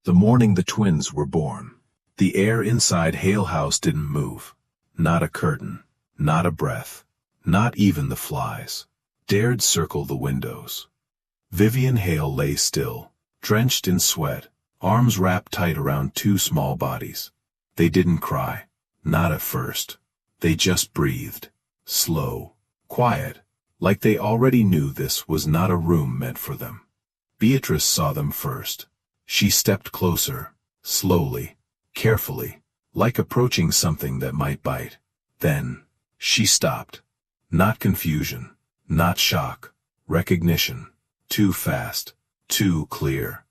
The morning the twins were born, the air inside Hale House didn't move. Not a curtain, not a breath, not even the flies dared circle the windows. Vivian Hale lay still, drenched in sweat, arms wrapped tight around two small bodies. They didn't cry, not at first. They just breathed, slow, quiet, like they already knew this was not a room meant for them. Beatrice saw them first. She stepped closer, slowly, carefully, like approaching something that might bite. Then, she stopped. Not confusion, not shock, recognition. Too fast, too clear.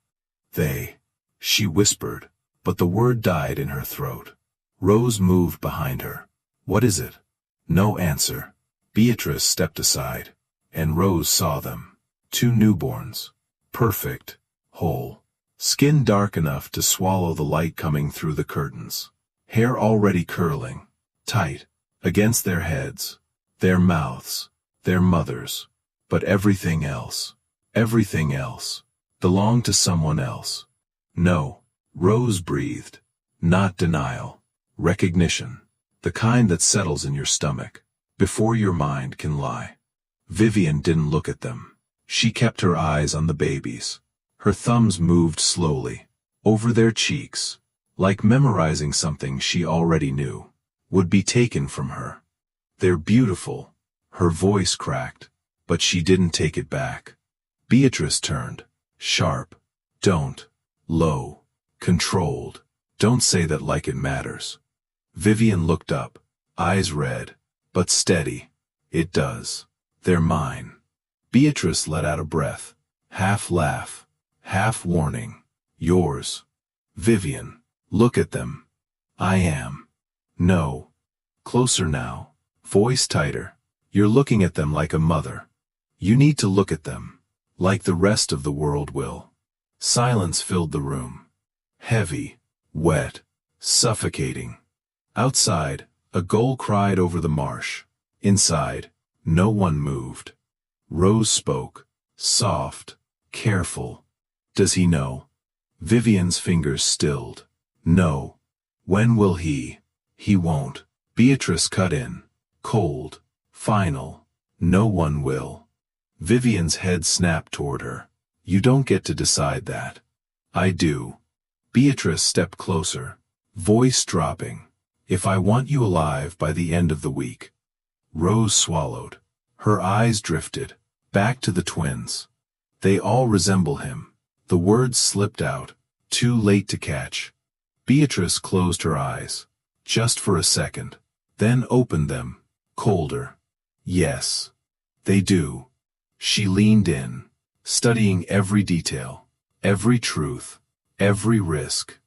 She whispered, but the word died in her throat. Rose moved behind her. What is it? No answer. Beatrice stepped aside, and Rose saw them. Two newborns. Perfect, whole. Skin dark enough to swallow the light coming through the curtains. Hair already curling, tight, against their heads, their mouths, their mothers. But everything else, belonged to someone else. No, Rose breathed. Not denial. Recognition. The kind that settles in your stomach, before your mind can lie. Vivian didn't look at them. She kept her eyes on the babies. Her thumbs moved slowly, over their cheeks, like memorizing something she already knew, would be taken from her. They're beautiful. Her voice cracked, but she didn't take it back. Beatrice turned, sharp. Don't. Low. Controlled. Don't say that like it matters. Vivian looked up, eyes red, but steady. It does. They're mine. Beatrice let out a breath, half laugh, half warning. Yours. Vivian, look at them. I am. No. Closer now, voice tighter. You're looking at them like a mother. You need to look at them, like the rest of the world will. Silence filled the room. Heavy, wet, suffocating. Outside, a gull cried over the marsh. Inside, no one moved. Rose spoke, soft, careful. Does he know? Vivian's fingers stilled. No. When will he? He won't. Beatrice cut in, cold, final. No one will. Vivian's head snapped toward her. You don't get to decide that. I do. Beatrice stepped closer, voice dropping. If I want you alive by the end of the week. Rose swallowed. Her eyes drifted, back to the twins. They all resemble him. The words slipped out, too late to catch. Beatrice closed her eyes, just for a second, then opened them, colder. Yes. They do. She leaned in, studying every detail, every truth, every risk,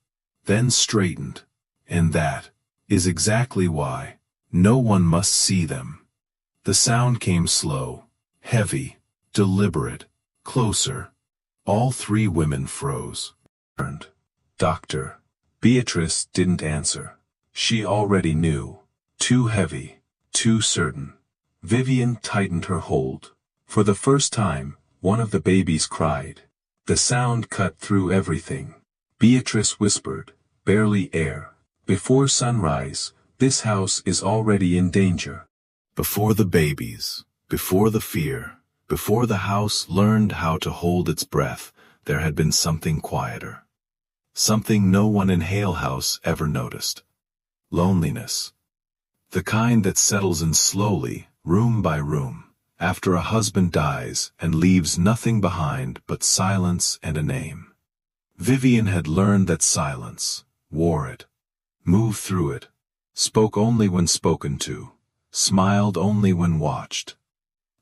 then straightened. And that is exactly why no one must see them. The sound came slow, heavy, deliberate, closer. All three women froze. Turned. Doctor. Beatrice didn't answer. She already knew. Too heavy, too certain. Vivian tightened her hold. For the first time, one of the babies cried. The sound cut through everything. Beatrice whispered, barely air. Before sunrise, this house is already in danger. Before the babies, before the fear, before the house learned how to hold its breath, there had been something quieter. Something no one in Hale House ever noticed. Loneliness. The kind that settles in slowly, room by room, after a husband dies and leaves nothing behind but silence and a name. Vivian had learned that silence, wore it, moved through it, spoke only when spoken to, smiled only when watched.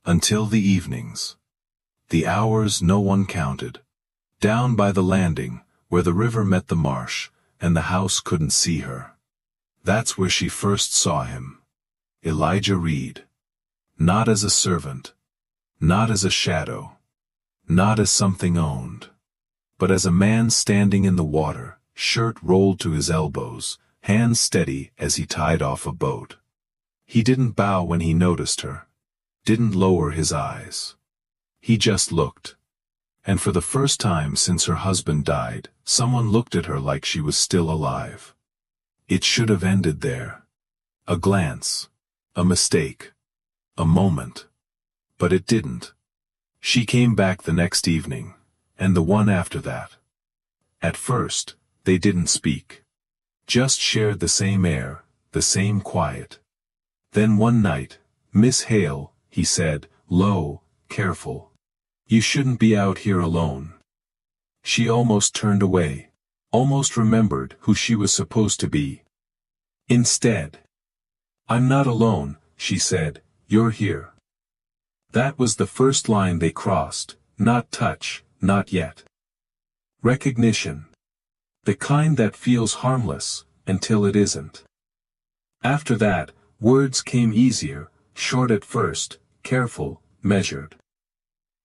Until the evenings. The hours no one counted. Down by the landing, where the river met the marsh, and the house couldn't see her. That's where she first saw him. Elijah Reed. Not as a servant. Not as a shadow. Not as something owned. But as a man standing in the water, shirt rolled to his elbows, hands steady as he tied off a boat. He didn't bow when he noticed her. Didn't lower his eyes. He just looked. And for the first time since her husband died, Someone looked at her like she was still alive. It should have ended there. A glance. A mistake. A moment. But it didn't. She came back the next evening, and the one after that. At first, they didn't speak. Just shared the same air, the same quiet. Then one night, "Miss Hale," he said, low, careful. "You shouldn't be out here alone." She almost turned away, almost remembered who she was supposed to be. Instead, "I'm not alone," she said, "you're here." That was the first line they crossed, not touch, not yet. Recognition. The kind that feels harmless, until it isn't. After that, words came easier, short at first, careful, measured.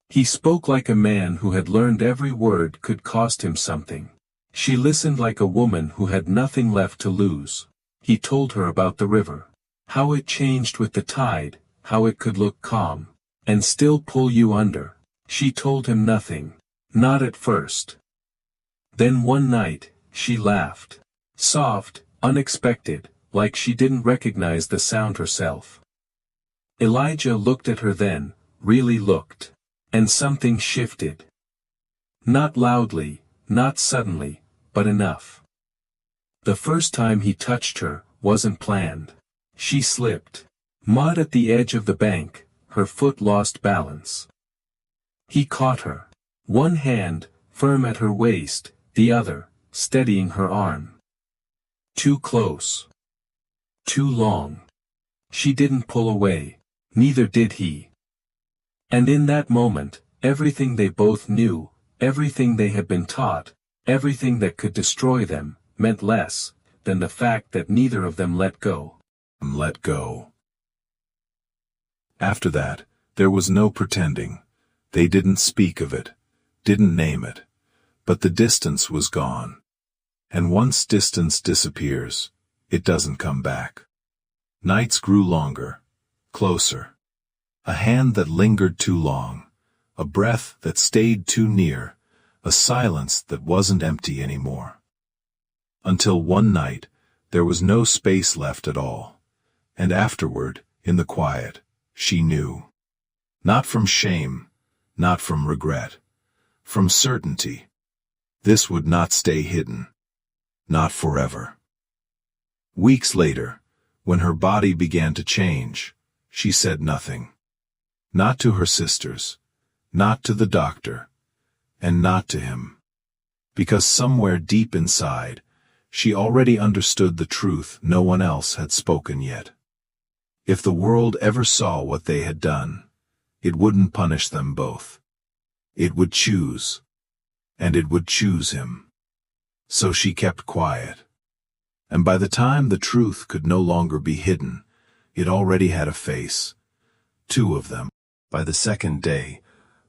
He spoke like a man who had learned every word could cost him something. She listened like a woman who had nothing left to lose. He told her about the river. How it changed with the tide, how it could look calm, and still pull you under. She told him nothing. Not at first. Then one night, she laughed. Soft, unexpected, like she didn't recognize the sound herself. Elijah looked at her then, really looked. And something shifted. Not loudly, not suddenly, but enough. The first time he touched her, wasn't planned. She slipped. Mud at the edge of the bank, her foot lost balance. He caught her. One hand, firm at her waist, the other, steadying her arm. Too close. Too long. She didn't pull away. Neither did he. And in that moment, everything they both knew, everything they had been taught, everything that could destroy them, meant less than the fact that neither of them let go. Let go. After that, there was no pretending. They didn't speak of it, didn't name it. But the distance was gone. And once distance disappears, it doesn't come back. Nights grew longer, closer. A hand that lingered too long, a breath that stayed too near, a silence that wasn't empty anymore. Until one night, there was no space left at all. And afterward, in the quiet, she knew. Not from shame, not from regret, from certainty. This would not stay hidden. Not forever. Weeks later, when her body began to change, she said nothing. Not to her sisters, not to the doctor, and not to him. Because somewhere deep inside, she already understood the truth no one else had spoken yet. If the world ever saw what they had done, it wouldn't punish them both. It would choose. And it would choose him. So she kept quiet. And by the time the truth could no longer be hidden, it already had a face. Two of them. By the second day,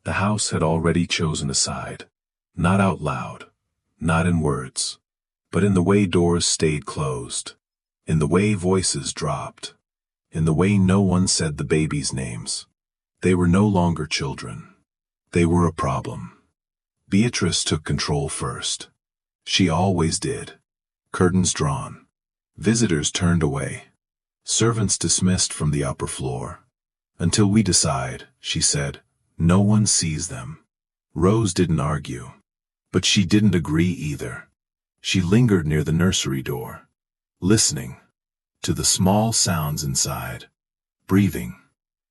the house had already chosen a side. Not out loud, not in words, but in the way doors stayed closed, in the way voices dropped, in the way no one said the babies' names. They were no longer children. They were a problem. Beatrice took control first. She always did. Curtains drawn. Visitors turned away. Servants dismissed from the upper floor. "Until we decide," she said, "no one sees them." Rose didn't argue. But she didn't agree either. She lingered near the nursery door, listening to the small sounds inside. Breathing.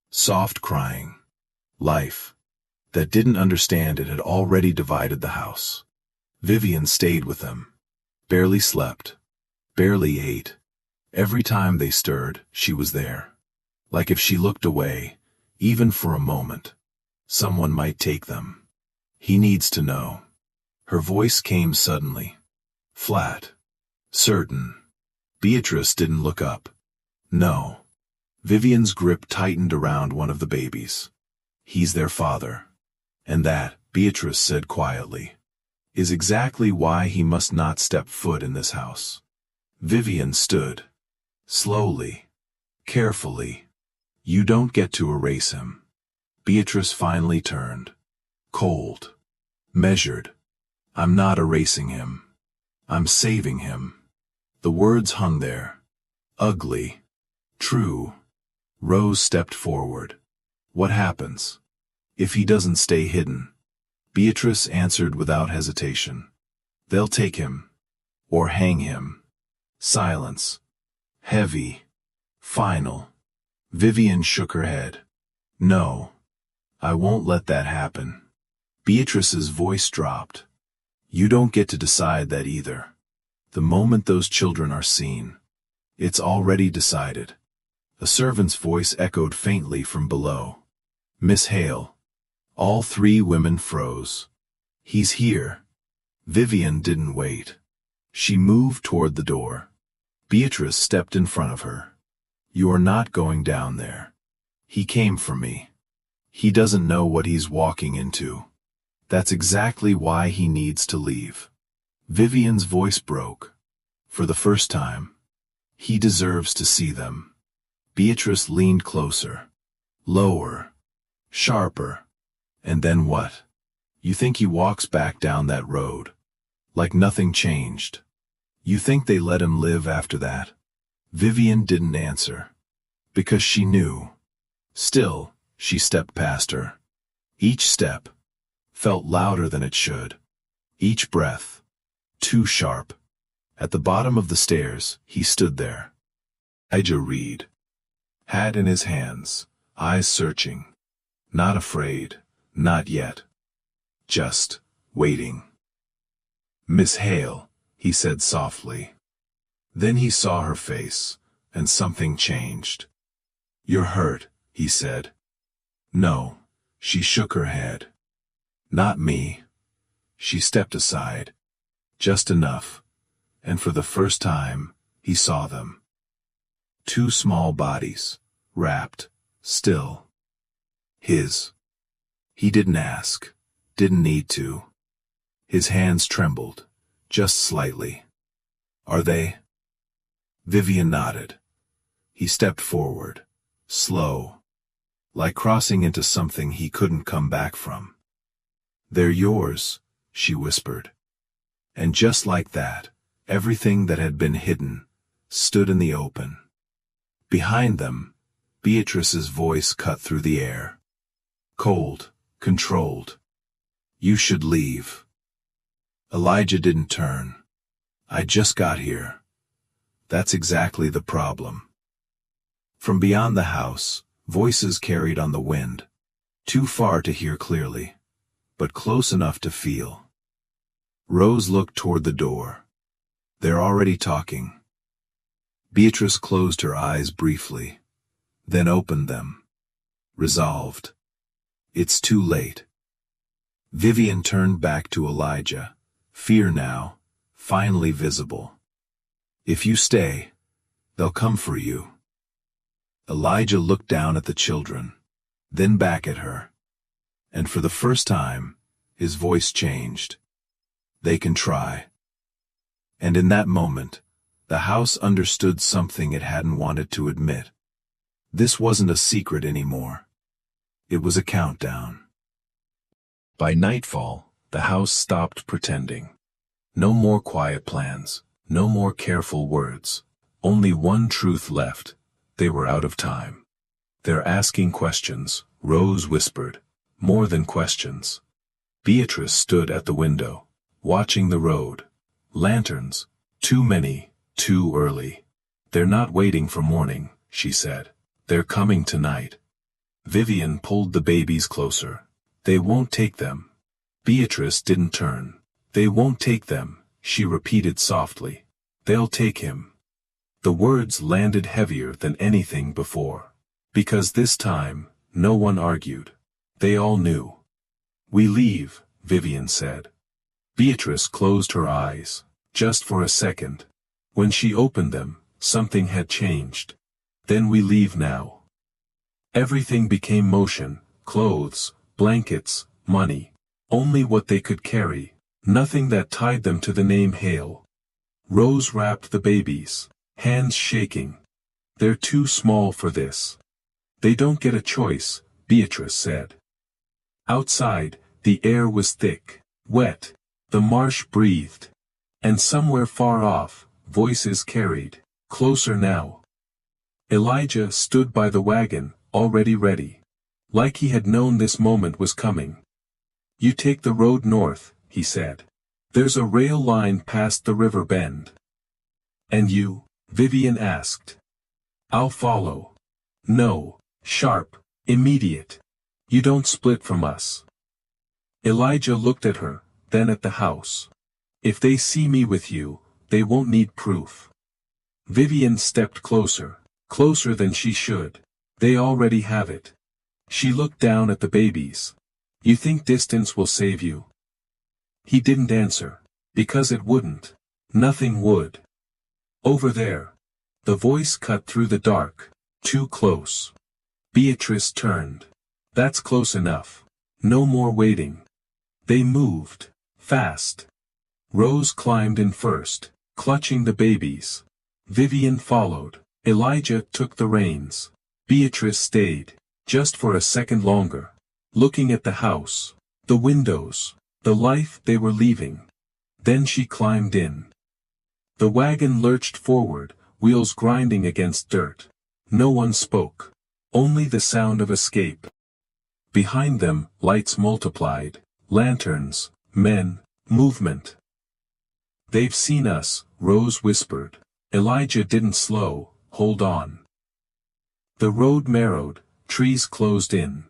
Soft crying. Life that didn't understand it had already divided the house. Vivian stayed with them. Barely slept. Barely ate. Every time they stirred, she was there. Like if she looked away, even for a moment, someone might take them. He needs to know. Her voice came suddenly. Flat. Certain. Beatrice didn't look up. No. Vivian's grip tightened around one of the babies. He's their father. And that, Beatrice said quietly, is exactly why he must not step foot in this house. Vivian stood. Slowly. Carefully. You don't get to erase him. Beatrice finally turned. Cold. Measured. I'm not erasing him. I'm saving him. The words hung there. Ugly. True. Rose stepped forward. What happens if he doesn't stay hidden? Beatrice answered without hesitation. They'll take him. Or hang him. Silence. Heavy. Final. Vivian shook her head. No. I won't let that happen. Beatrice's voice dropped. You don't get to decide that either. The moment those children are seen, it's already decided. A servant's voice echoed faintly from below. Miss Hale. All three women froze. He's here. Vivian didn't wait. She moved toward the door. Beatrice stepped in front of her. You're not going down there. He came for me. He doesn't know what he's walking into. That's exactly why he needs to leave. Vivian's voice broke. For the first time. He deserves to see them. Beatrice leaned closer. Lower. Sharper. And then what? You think he walks back down that road? Like nothing changed. You think they let him live after that? Vivian didn't answer. Because she knew. Still, she stepped past her. Each step felt louder than it should. Each breath too sharp. At the bottom of the stairs, he stood there. Elijah Reed. Hat in his hands, eyes searching. Not afraid, not yet. Just waiting. Miss Hale, he said softly. Then he saw her face, and something changed. You're hurt, he said. No, she shook her head. Not me. She stepped aside. Just enough. And for the first time, he saw them. Two small bodies, wrapped, still. His. He didn't ask, didn't need to. His hands trembled, just slightly. Are they? Vivian nodded. He stepped forward, slow, like crossing into something he couldn't come back from. They're yours, she whispered. And just like that, everything that had been hidden stood in the open. Behind them, Beatrice's voice cut through the air. Cold, controlled. You should leave. Elijah didn't turn. I just got here. That's exactly the problem. From beyond the house, voices carried on the wind. Too far to hear clearly, but close enough to feel. Rose looked toward the door. They're already talking. Beatrice closed her eyes briefly, then opened them. Resolved. It's too late. Vivian turned back to Elijah, fear now, finally visible. If you stay, they'll come for you. Elijah looked down at the children, then back at her. And for the first time, his voice changed. They can try. And in that moment, the house understood something it hadn't wanted to admit. This wasn't a secret anymore. It was a countdown. By nightfall, the house stopped pretending. No more quiet plans, no more careful words. Only one truth left. They were out of time. They're asking questions, Rose whispered. More than questions. Beatrice stood at the window, watching the road. Lanterns. Too many, too early. They're not waiting for morning, she said. They're coming tonight. Vivian pulled the babies closer. They won't take them. Beatrice didn't turn. They won't take them, she repeated softly. They'll take him. The words landed heavier than anything before. Because this time, no one argued. They all knew. We leave, Vivian said. Beatrice closed her eyes, just for a second. When she opened them, something had changed. Then we leave now. Everything became motion, clothes, blankets, money. Only what they could carry, nothing that tied them to the name Hale. Rose wrapped the babies, hands shaking. They're too small for this. They don't get a choice, Beatrice said. Outside, the air was thick, wet. The marsh breathed. And somewhere far off, voices carried, "Closer now." Elijah stood by the wagon, already ready. Like he had known this moment was coming. "You take the road north," he said. "There's a rail line past the river bend." "And you?" Vivian asked. "I'll follow." "No, sharp, immediate. You don't split from us." Elijah looked at her, then at the house. "If they see me with you, they won't need proof." Vivian stepped closer, closer than she should. "They already have it." She looked down at the babies. "You think distance will save you?" He didn't answer. Because it wouldn't. Nothing would. "Over there." The voice cut through the dark. "Too close." Beatrice turned. "That's close enough. No more waiting." They moved. Fast. Rose climbed in first, clutching the babies. Vivian followed. Elijah took the reins. Beatrice stayed, just for a second longer, looking at the house, the windows, the life they were leaving. Then she climbed in. The wagon lurched forward, wheels grinding against dirt. No one spoke. Only the sound of escape. Behind them, lights multiplied. Lanterns, men, movement. "They've seen us," Rose whispered. Elijah didn't slow. "Hold on." The road narrowed, trees closed in.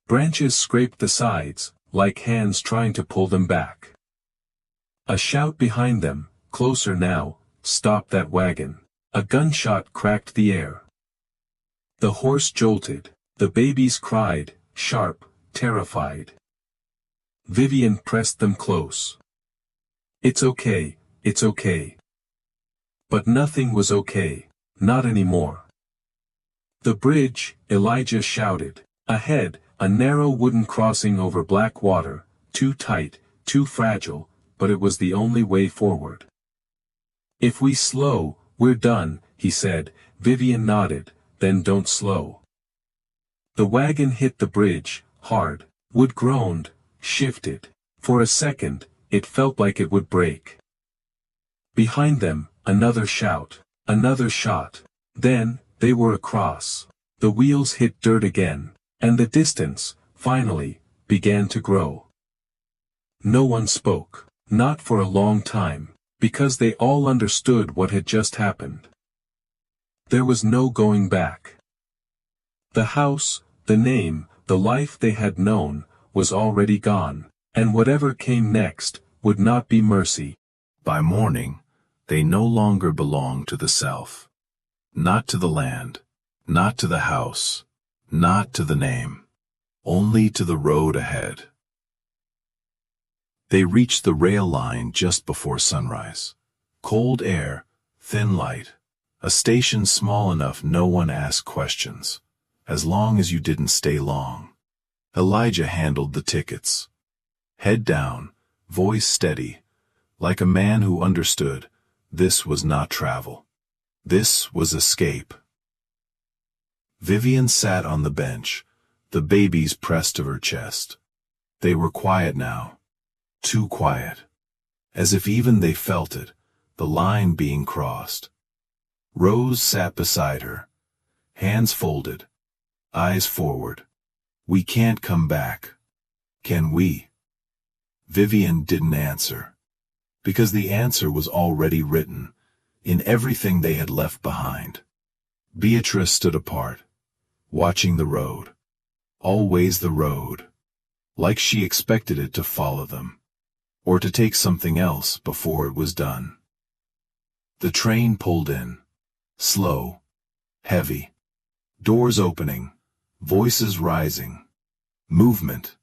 Branches scraped the sides, like hands trying to pull them back. A shout behind them, "Closer now, stop that wagon." A gunshot cracked the air. The horse jolted, the babies cried, sharp, terrified. Vivian pressed them close. "It's okay, it's okay." But nothing was okay, not anymore. The bridge, Elijah shouted. Ahead, a narrow wooden crossing over black water, too tight, too fragile, but it was the only way forward. "If we slow, we're done," he said. Vivian nodded. "Then don't slow." The wagon hit the bridge, hard. Wood groaned, shifted. For a second, it felt like it would break. Behind them, another shout, another shot. Then, they were across. The wheels hit dirt again, and the distance, finally, began to grow. No one spoke, not for a long time, because they all understood what had just happened. There was no going back. The house, the name, the life they had known, was already gone, and whatever came next, would not be mercy. By morning, they no longer belonged to the self. Not to the land, not to the house, not to the name, only to the road ahead. They reached the rail line just before sunrise. Cold air, thin light, a station small enough no one asked questions, as long as you didn't stay long. Elijah handled the tickets. Head down, voice steady, like a man who understood, this was not travel. This was escape. Vivian sat on the bench, the babies pressed to her chest. They were quiet now. Too quiet. As if even they felt it, the line being crossed. Rose sat beside her, hands folded, eyes forward. "We can't come back. Can we?" Vivian didn't answer. Because the answer was already written, in everything they had left behind. Beatrice stood apart, watching the road. Always the road. Like she expected it to follow them. Or to take something else before it was done. The train pulled in. Slow. Heavy. Doors opening. Voices rising. Movement.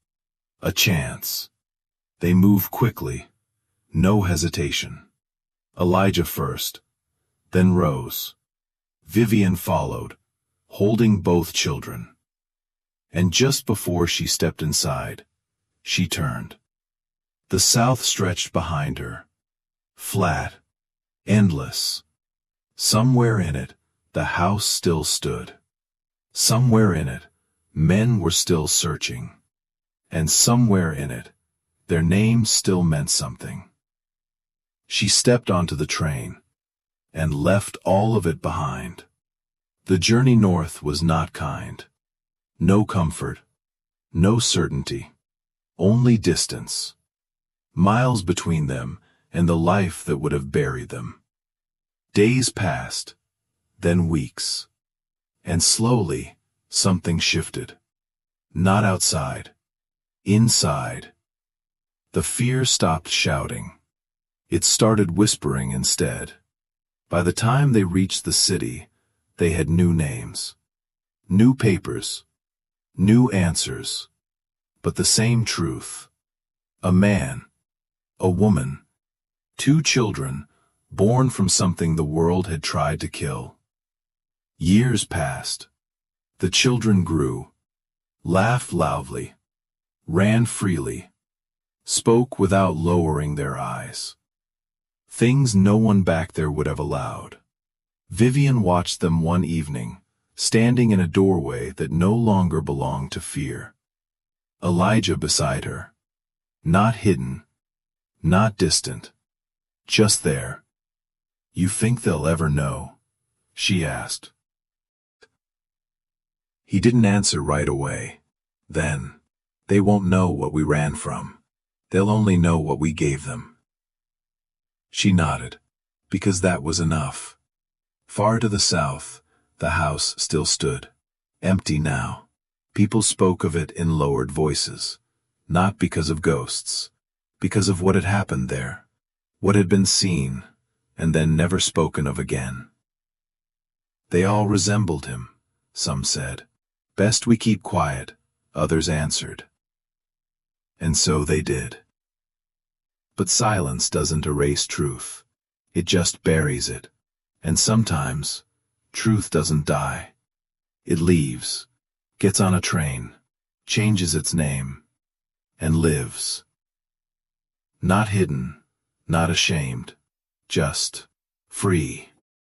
A chance. They moved quickly. No hesitation. Elijah first. Then Rose. Vivian followed, holding both children. And just before she stepped inside, she turned. The south stretched behind her. Flat. Endless. Somewhere in it, the house still stood. Somewhere in it, men were still searching. And somewhere in it, their names still meant something. She stepped onto the train and left all of it behind. The journey north was not kind. No comfort, no certainty, only distance. Miles between them and the life that would have buried them. Days passed, then weeks. And slowly, something shifted. Not outside. Inside. The fear stopped shouting. It started whispering instead. By the time they reached the city, they had new names. New papers. New answers. But the same truth. A man. A woman. 2 children, born from something the world had tried to kill. Years passed. The children grew. Laughed loudly. Ran freely. Spoke without lowering their eyes. Things no one back there would have allowed. Vivian watched them one evening, standing in a doorway that no longer belonged to fear. Elijah beside her. Not hidden. Not distant. Just there. "You think they'll ever know?" she asked. He didn't answer right away. Then, "They won't know what we ran from. They'll only know what we gave them." She nodded, because that was enough. Far to the south, the house still stood, empty now. People spoke of it in lowered voices, not because of ghosts, because of what had happened there, what had been seen, and then never spoken of again. They all resembled him, some said. "Best we keep quiet," others answered. And so they did. But silence doesn't erase truth. It just buries it. And sometimes, truth doesn't die. It leaves, gets on a train, changes its name, and lives. Not hidden, not ashamed, just free.